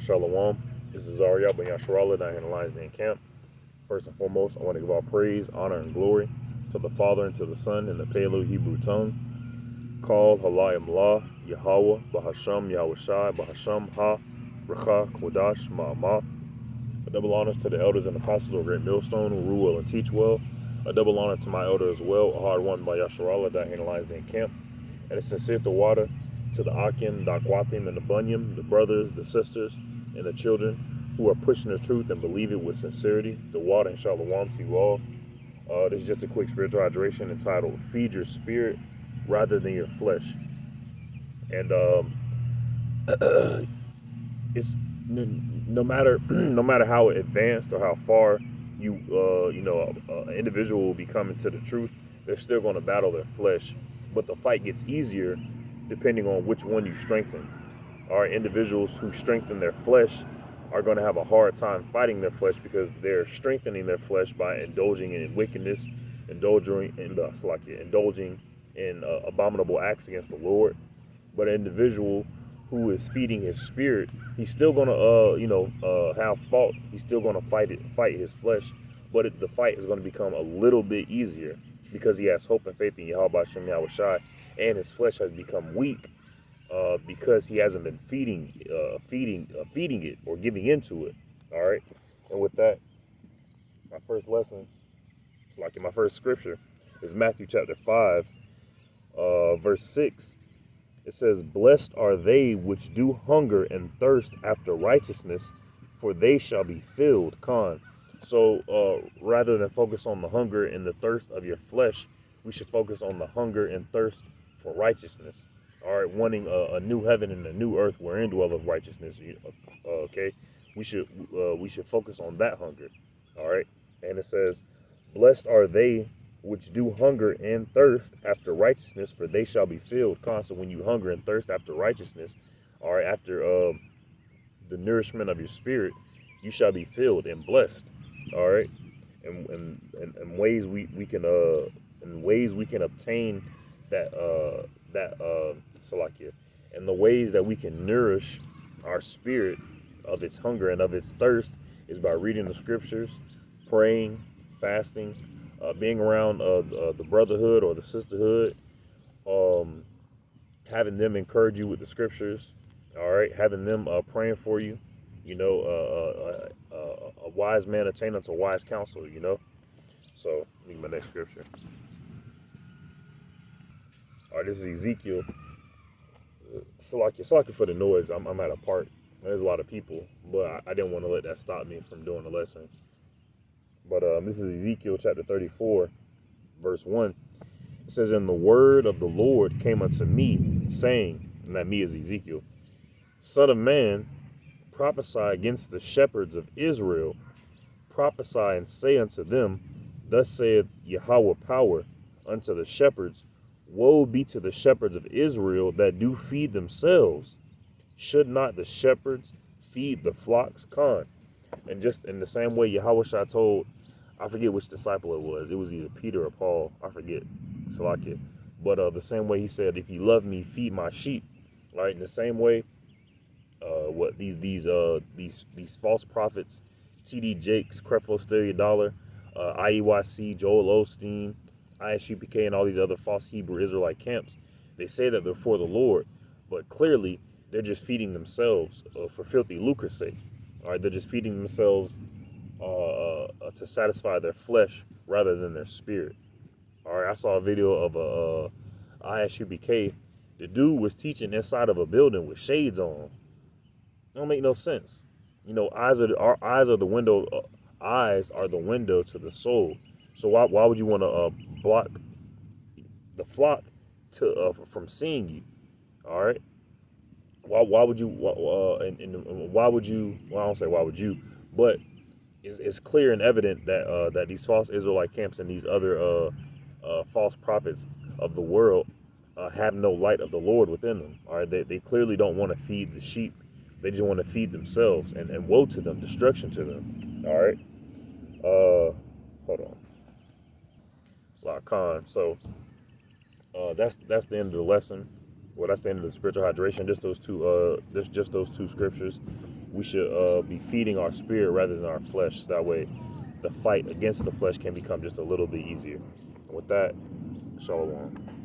Shalom. This is Ariel Ben Yasharallah down here in the Lions Den camp. First and foremost, I want to give all praise, honor, and glory to the Father and to the Son in the Paleo Hebrew tongue. Called Halayim La, Yahweh, Bahasham, Yahweh Shai, Bahasham, Ha, Recha, Kodash, Ma'amah. A double honor to the elders and apostles of Great Millstone who rule well and teach well. A double honor to my elder as well, a hard one by Yasharallah down here in the Lions Den camp. And a sincere water to the Akim, the Akwathim, and the Bunyam, the brothers, the sisters, and the children who are pushing the truth and believe it with sincerity. The water and shalom to you all. This is just a quick spiritual hydration entitled "Feed Your Spirit Rather Than Your Flesh." And it's no matter how advanced or how far an individual will be coming to the truth, they're still going to battle their flesh. But the fight gets easier depending on which one you strengthen. Our individuals who strengthen their flesh are going to have a hard time fighting their flesh because they're strengthening their flesh by indulging in wickedness, indulging in abominable acts against the Lord. But an individual who is feeding his spirit, he's still going to have fault. He's still going to fight his flesh, but the fight is going to become a little bit easier because he has hope and faith in Yahweh Shem Yahweh Shai, and his flesh has become weak because he hasn't been feeding it or giving into it. All right, and with that, my first lesson, it's like in my first scripture, is Matthew chapter 5, verse 6. It says, "Blessed are they which do hunger and thirst after righteousness, for they shall be filled." So rather than focus on the hunger and the thirst of your flesh, we should focus on the hunger and thirst for righteousness. All right, wanting a new heaven and a new earth wherein dwelleth righteousness. Okay, we should focus on that hunger. All right, and it says, "Blessed are they which do hunger and thirst after righteousness, for they shall be filled." So when you hunger and thirst after righteousness, all right, after the nourishment of your spirit, you shall be filled and blessed. All right, and ways we can obtain that salakia, and the ways that we can nourish our spirit of its hunger and of its thirst is by reading the scriptures, praying, fasting, being around the brotherhood or the sisterhood, having them encourage you with the scriptures. All right, having them praying for you. A wise man attaineth unto wise counsel. So read my next scripture. All right, this is Ezekiel. Salaki for the noise. I'm at a park. There's a lot of people, but I didn't want to let that stop me from doing the lesson. But this is Ezekiel chapter 34, verse 1. It says, "And the word of the Lord came unto me, saying," and that me is Ezekiel, "Son of man, prophesy against the shepherds of Israel. Prophesy and say unto them, Thus saith Yahweh power unto the shepherds, Woe be to the shepherds of Israel that do feed themselves. Should not the shepherds feed the flocks?" And just in the same way Yahushua told, I forget which disciple it was either Peter or Paul, I forget, Salakia. But the same way he said, "If you love me, feed my sheep." Right? In the same way, what these false prophets, T.D. Jakes, Creflo Dollar, IEYC, Joel Osteen, ISUPK, and all these other false Hebrew Israelite camps, they say that they're for the Lord, but clearly they're just feeding themselves for filthy lucre's sake. All right, they're just feeding themselves to satisfy their flesh rather than their spirit. All right, I saw a video of ISUPK. The dude was teaching inside of a building with shades on. Don't make no sense. Our eyes are the window. Eyes are the window to the soul. So why would you want to block the flock from seeing you? All right. Why would you? And why would you? Well, I don't say why would you, but it's clear and evident that that these false Israelite camps and these other false prophets of the world have no light of the Lord within them. All right, they clearly don't want to feed the sheep. They just want to feed themselves, and woe to them, destruction to them. All right. Hold on. Khan. So that's the end of the lesson. Well, that's the end of the spiritual hydration. Just those two scriptures. we should be feeding our spirit rather than our flesh. So that way, the fight against the flesh can become just a little bit easier. And with that, shalom.